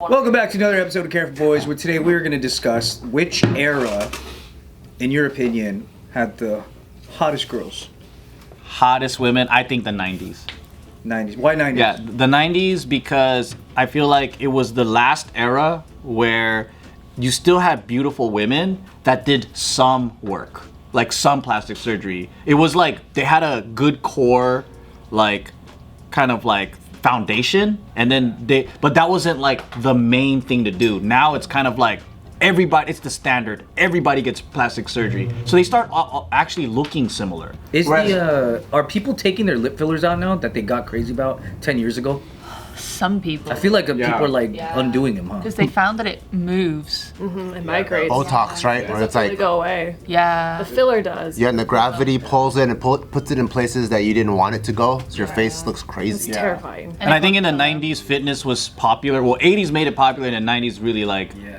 Welcome back to another episode of Care for Boys, where today we're going to discuss which era, in your opinion, had the hottest girls. Hottest women, I think the 90s. 90s. Why 90s? Yeah, the 90s because I feel like it was the last era where you still had beautiful women that did some work, like some plastic surgery. It was like they had a good core, like kind of like foundation, and then but that wasn't like the main thing to do. Now it's kind of like everybody, it's the standard. Everybody gets plastic surgery, so they start actually looking similar. Are people taking their lip fillers out now that they got crazy about 10 years ago? Some people. I feel like people are like undoing them, huh? Because they found that it moves. It migrates. Botox, right? Where it's like go away. Yeah. The filler does. yeah, and the gravity pulls it and puts it in places that you didn't want it to go, so your face looks It's crazy. terrifying. And I think in the 90s, fitness was popular. Well, 80s made it popular, and the 90s really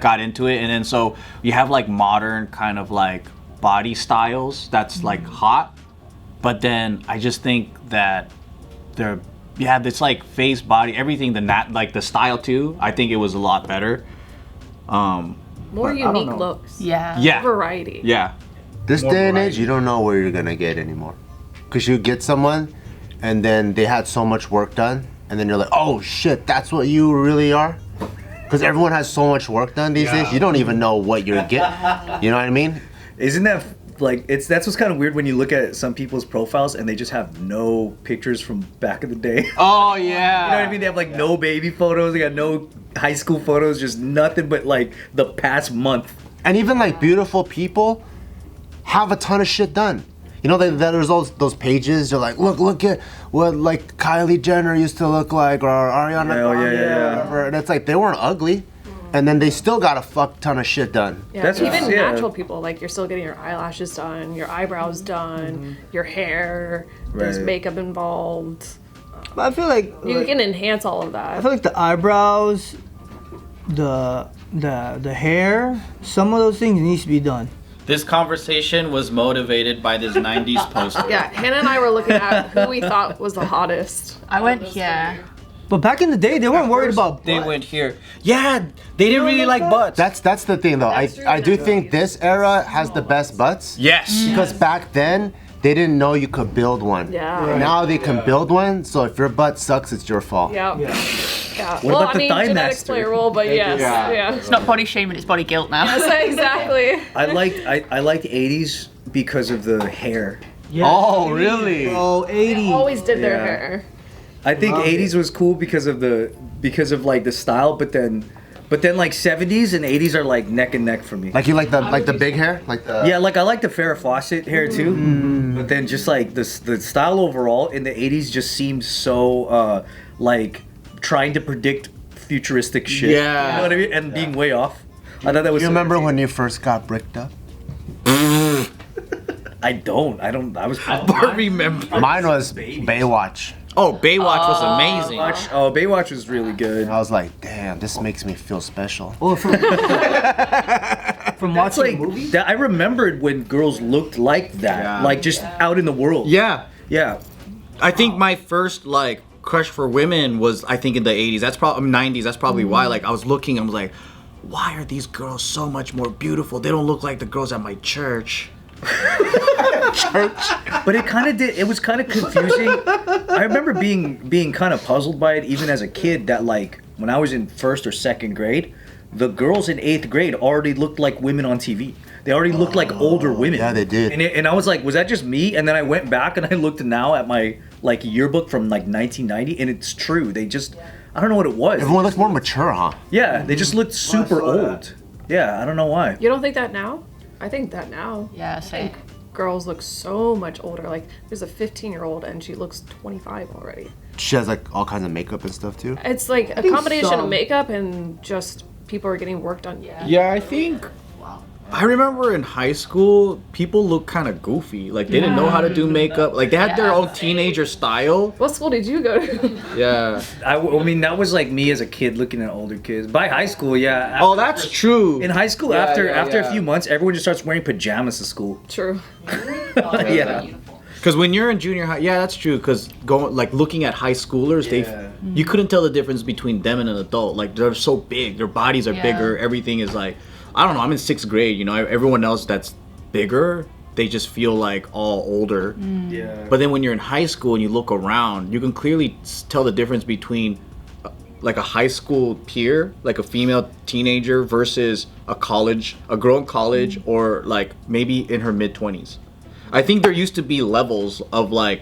got into it. And then so you have like modern kind of like body styles that's like hot. But then I just think that it's like face, body, everything, like the style too. I think it was a lot better. More unique looks. Yeah. Variety. Yeah. This day and age, you don't know where you're gonna get anymore, because you get someone, and then they had so much work done, and then you're like, oh shit, that's what you really are. Because everyone has so much work done these days, you don't even know what you're getting. You know what I mean? Isn't that like that's what's kind of weird when you look at some people's profiles and they just have no pictures from back in the day. Oh yeah. You know what I mean? They have like no baby photos, they got no high school photos, just nothing but like the past month. And even like beautiful people have a ton of shit done. You know, there's those pages. They're like, look at what like Kylie Jenner used to look like, or Ariana Grande, or whatever. And it's like they weren't ugly, and then they still got a fuck ton of shit done. Yeah, even natural people, like you're still getting your eyelashes done, your eyebrows done, your hair. There's makeup involved. But I feel like You can enhance all of that. I feel like the eyebrows, the hair, some of those things needs to be done. This conversation was motivated by this 90s poster. Yeah, Hannah and I were looking at who we thought was the hottest. I went here. But back in the day, they weren't worried about They butt. went here. Yeah, they didn't really like butts. That's the thing though. I do think this era has the best butts. Yes. Because back then they didn't know you could build one. Yeah. Right. Now they can build one, so if your butt sucks, it's your fault. Yeah. What Well, about I the mean, thigh genetics master? play a role, but yes. Yeah. It's not body shaming, it's body guilt now. Yes, exactly. I liked 80s because of the hair. Yeah. Oh, really? Oh, 80. Always did their Yeah. hair. I think 80s was cool because of like the style, but then like 70s and 80s are like neck and neck for me. Like you like the big hair, like the Yeah, like I like the Farrah Fawcett hair too, but then just like the style overall in the 80s just seemed so like trying to predict futuristic shit. Yeah. You know what I mean? And being way off. I thought that was You so remember insane. when you first got bricked up? I don't. I was I remember. Mine was Baywatch. Oh, Baywatch was amazing. Baywatch was really good. I was like, damn, this makes me feel special. Oh, from That's watching like movies? that, I remembered when girls looked like that, Yeah. like just out in the world. Yeah. Yeah. I think my first like crush for women was I think in the 80s. That's probably 90s. That's probably why. Like I was looking, I was like, why are these girls so much more beautiful? They don't look like the girls at my church. But it kind of did. It was kind of confusing. I remember being kind of puzzled by it, even as a kid. That like when I was in first or second grade, the girls in 8th grade already looked like women on TV. They already looked like older women. Yeah, they did. And I was like, was that just me? And then I went back and I looked now at my like yearbook from like 1990, and it's true. They just, I don't know what it was. Everyone looks more mature, huh? Yeah, they just looked super old. Yeah, I don't know why. You don't think that now? I think that now. Yeah, same. Girls look so much older. Like, there's a 15-year-old and she looks 25 already. She has like all kinds of makeup and stuff too. It's like a combination of makeup and just people are getting work done. Yeah, I think. I remember in high school, people looked kind of goofy. Like they didn't know how to do makeup. Like they had their own teenager style. What school did you go to? Yeah. I mean, that was like me as a kid looking at older kids. By high school, yeah. Oh, that's true. In high school, Yeah, after yeah, a yeah. few months, everyone just starts wearing pajamas to school. True. Yeah. Because when you're in junior high, yeah, that's true. Because going like looking at high schoolers, you couldn't tell the difference between them and an adult. Like they're so big, their bodies are bigger. Everything is like, I don't know. I'm in 6th grade. You know, everyone else that's bigger, they just feel like all older. Yeah. But then when you're in high school and you look around, you can clearly tell the difference between like a high school peer, like a female teenager versus a girl in college, or like maybe in her mid-20s. I think there used to be levels of like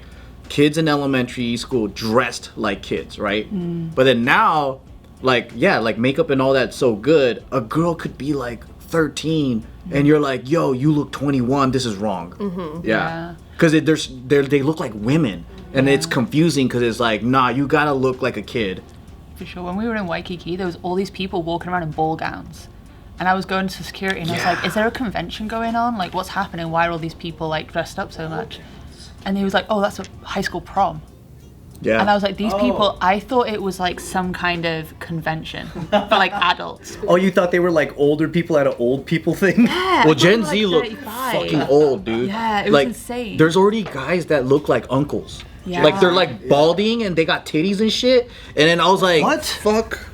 kids in elementary school dressed like kids, right? But then now, like, yeah, like makeup and all that's so good. A girl could be like 13 and you're like, yo, you look 21, this is wrong. Yeah. Because they look like women. And it's confusing because it's like, nah, you gotta look like a kid. For sure. When we were in Waikiki, there was all these people walking around in ball gowns. And I was going to security and I was like, is there a convention going on? Like, what's happening? Why are all these people like dressed up so much? And he was like, oh, that's a high school prom. Yeah. And I was like, these people, I thought it was like some kind of convention for like adults. Oh, you thought they were like older people at an old people thing? Yeah, Well, Gen people Z like look 35. fucking old, dude. Yeah, it was like, insane. There's already guys that look like uncles. Yeah. Like they're like balding and they got titties and shit. And then I was like, What? Fuck.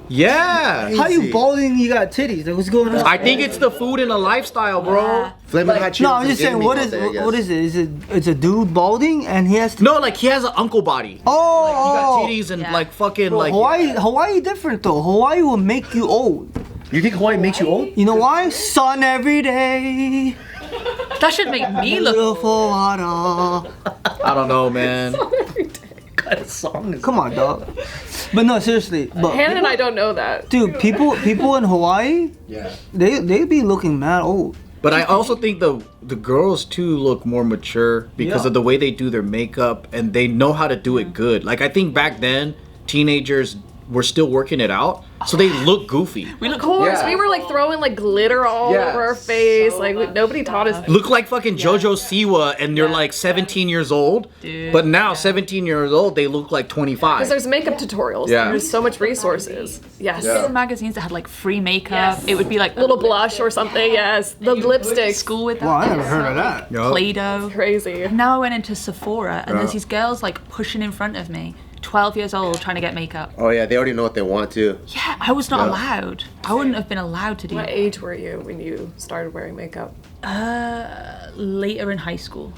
Yeah. How you balding? You got titties. Like, what's going on? I think it's the food and the lifestyle, bro. Flamin' Hot Cheetos. No, I'm just is getting saying. me What out is there, I what guess. is it? Is it it's a dude balding and he has to? No, like he has an uncle body. He got titties and like fucking like. Hawaii different though. Hawaii will make you old. You think Hawaii makes you old? You know why? Sun every day. That should make me look Beautiful water. I don't know, man. What kind of song is Come on, dog. But no, seriously. But Hannah and I don't know that. dude, people in Hawaii, they be looking mad old. But I also think the girls too look more mature because of the way they do their makeup and they know how to do it good. Like I think back then, teenagers were still working it out, so they look goofy. Of course, we were like throwing like glitter all over our face. Nobody taught us. Look like fucking JoJo Siwa, and they're like 17 years old. Dude. But now, 17 years old, they look like 25. Because there's makeup tutorials. Yeah. There's so much resources. Yes. There were magazines that had like free makeup. It would be like Little blush or something. Yes. The lipstick. school with Wow, I that. never heard of that. Yup. Play-Doh. Crazy. Now I went into Sephora and there's these girls like pushing in front of me, 12 years old, trying to get makeup. Oh yeah, they already know what they want to. Yeah, I was not allowed. I wouldn't have been allowed to do What that. age were you when you started wearing makeup? Later in high school.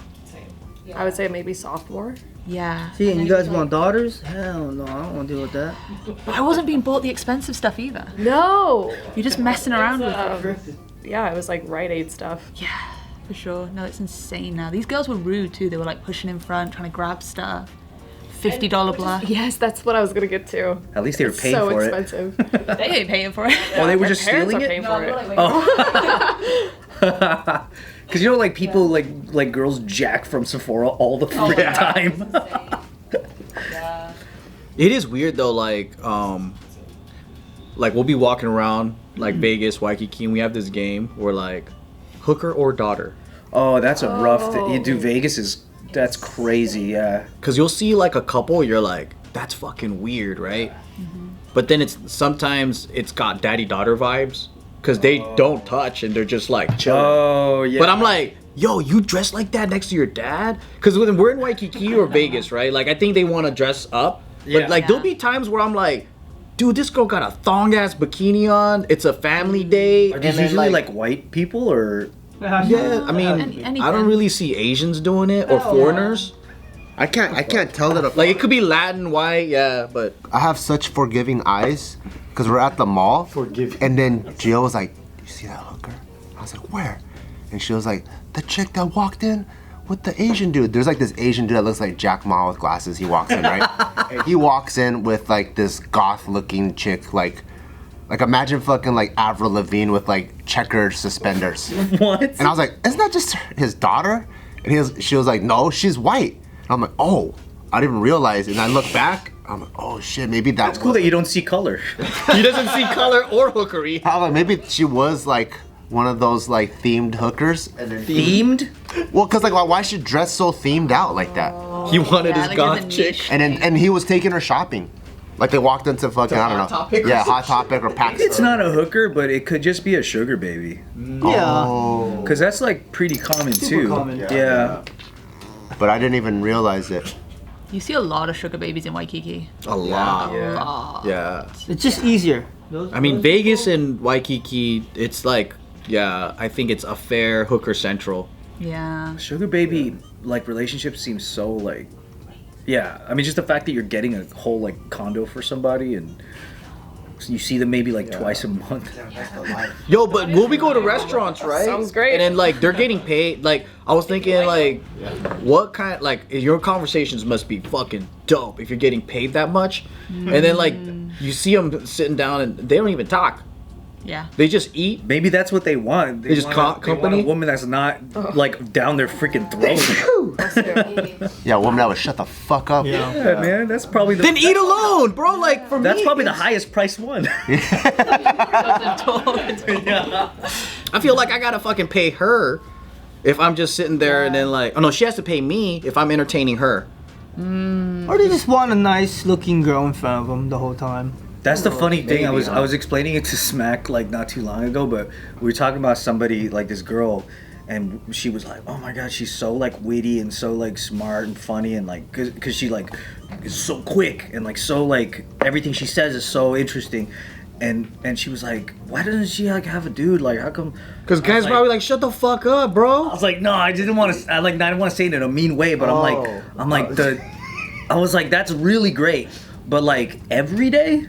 I would say maybe sophomore. Yeah. See, and you guys want daughters? Hell no, I don't want to deal with that. I wasn't being bought the expensive stuff either. No. You're just messing around with it. Yeah, it was like Rite Aid stuff. Yeah, for sure. No, it's insane now. These girls were rude too. They were like pushing in front, trying to grab stuff. $50 blush. Yes, that's what I was gonna get to. At least they were paying So for expensive. They ain't paying for it. Oh, they were My just parents stealing are it? paying for it. Because you know, like people, like girls jack from Sephora all the freaking time. It is weird though, like we'll be walking around like Vegas, Waikiki, and we have this game where like hooker or daughter. Oh, that's a rough thing. You do Vegas that's crazy, yeah. Cause you'll see like a couple, you're like, that's fucking weird, right? But then sometimes it's got daddy-daughter vibes, cause they don't touch and they're just like chilling. Oh, yeah. But I'm like, yo, you dress like that next to your dad? Cause when we're in Waikiki or Vegas, right? Like I think they want to dress up, but like there'll be times where I'm like, dude, this girl got a thong-ass bikini on. It's a family day. Are these usually like white people or? Yeah, I mean, I don't really see Asians doing it or foreigners. I can't tell that. Like it could be Latin, white, yeah, but I have such forgiving eyes because we're at the mall. Forgiving. And then Jill was like, "You see that hooker?" I was like, "Where?" And she was like, "The chick that walked in with the Asian dude." There's like this Asian dude that looks like Jack Ma with glasses. He walks in, right? And he walks in with like this goth-looking chick, like imagine fucking like Avril Lavigne with like checkered suspenders. What? And I was like, "Isn't that just his daughter?" And she was like, "No, she's white." And I'm like, "Oh, I didn't realize." And I look back, I'm like, "Oh shit, maybe It's cool that you don't see color. he doesn't see color or hookery. I'm like, maybe she was like one of those like themed hookers." Themed? Well, cause like why she dress so themed out like that? He wanted his like goth there's a chick. niche. And he was taking her shopping. Like they walked into fucking I don't know. Topic or Yeah, some Hot Topic or Pax. It's not a hooker, but it could just be a sugar baby. Yeah. Because that's like pretty common too. common. Yeah. but I didn't even realize it. You see a lot of sugar babies in Waikiki. A lot. A lot. Yeah. It's just easier. I mean, Vegas and Waikiki, it's like, yeah, I think it's a fair hooker central. Yeah. Sugar baby like relationships seem so like, yeah. I mean, just the fact that you're getting a whole like condo for somebody and you see them maybe like twice a month. Yo, but will we go to restaurants, right? Sounds great. And then like they're getting paid. Like I was thinking, like, what kind? Like your conversations must be fucking dope if you're getting paid that much. And then like you see them sitting down and they don't even talk. Yeah. They just eat. Maybe that's what they want. They just want company? a woman that's not like down their freaking throat. Yeah, a woman that would shut the fuck up. Yeah. Yeah, man, that's probably the. Then eat alone, bro. Like for That's me, probably the highest priced one. Doesn't talk. Yeah. I feel like I gotta fucking pay her if I'm just sitting there and then like, oh no, she has to pay me if I'm entertaining her. Or they just want a nice looking girl in front of them the whole time. That's the funny thing. I maybe, was explaining it to Smack like not too long ago, but we were talking about somebody like this girl, and she was like, "Oh my god, she's so like witty and so like smart and funny and like because she like is so quick and like so like everything she says is so interesting." And she was like, "Why doesn't she like have a dude? Like, how come?" Because guys like- probably like, shut the fuck up, bro. I was like, "No, I didn't want to. I didn't want to say it in a mean way, but I was like, that's really great, but like every day."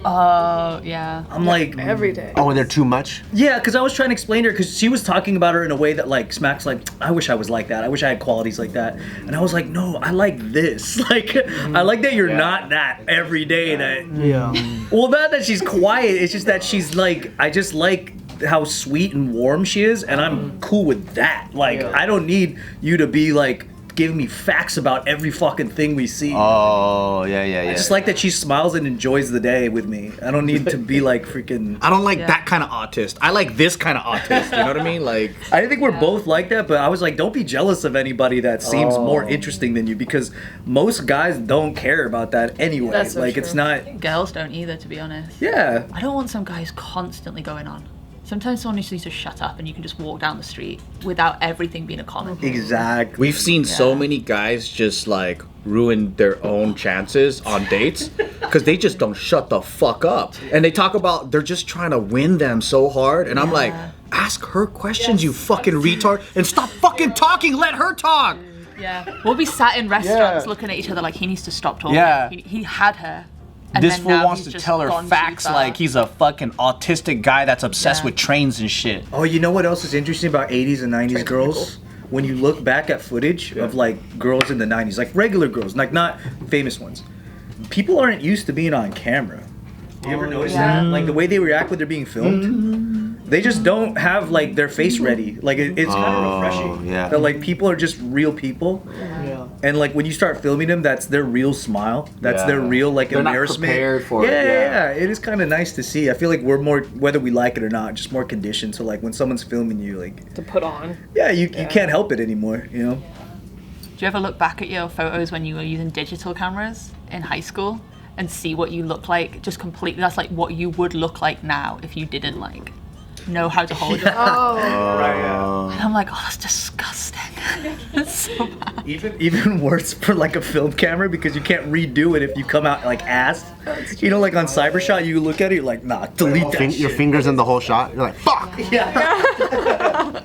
Oh, yeah. I'm like Every day. Oh, and they're too much? Yeah, because I was trying to explain to her because she was talking about her in a way that like Smack's like, I wish I was like that. I wish I had qualities like that. And I was like, no, I like this. Like, I like that you're not that every day. That Yeah. well, not that she's quiet. It's just that she's like, I just like how sweet and warm she is, and I'm cool with that. Like, I don't need you to be like giving me facts about every fucking thing we see. Oh, yeah. I just like that she smiles and enjoys the day with me. I don't need to be like freaking. I don't like that kind of autist. I like this kind of autist. You know what I mean? Like, I think we're both like that, but I was like, don't be jealous of anybody that seems more interesting than you because most guys don't care about that anyway. That's so like, true. it's not. Girls don't either, to be honest. Yeah. I don't want some guys constantly going on. Sometimes someone just needs to shut up and you can just walk down the street without everything being a comment. Exactly. we've seen so many guys just like ruin their own chances on dates because they just don't shut the fuck up. And they talk about they're just trying to win them so hard. And I'm like, ask her questions, you fucking retard, and stop fucking talking. Let her talk. Yeah. We'll be sat in restaurants looking at each other like he needs to stop talking. Yeah. He had her. And This then fool now wants he's to just tell her gone too facts far. like he's a fucking autistic guy that's obsessed with trains and shit. Oh, you know what else is interesting about 80s and 90s girls? When you look back at footage of like girls in the 90s, like regular girls, like not famous ones, people aren't used to being on camera. You ever notice that? Like the way they react when they're being filmed? They just don't have like their face ready. Like it's kind of refreshing. yeah. That like people are just real people. Yeah. And like when you start filming them, that's their real smile. That's their real like They're not embarrassment. prepared for it, yeah, yeah. It is kind of nice to see. I feel like we're more, whether we like it or not, just more conditioned. So like when someone's filming you, like To put on. you can't help it anymore. You know. Do you ever look back at your photos when you were using digital cameras in high school and see what you look like? Just completely, that's like what you would look like now if you didn't like know how to hold your phone. And I'm like, oh, that's disgusting. It's so bad. Even worse for like a film camera because you can't redo it if you come out like ass. You know, like on Cybershot, you look at it, you're like, nah, delete that Your shit. fingers in the whole shot. You're like, fuck! Yeah.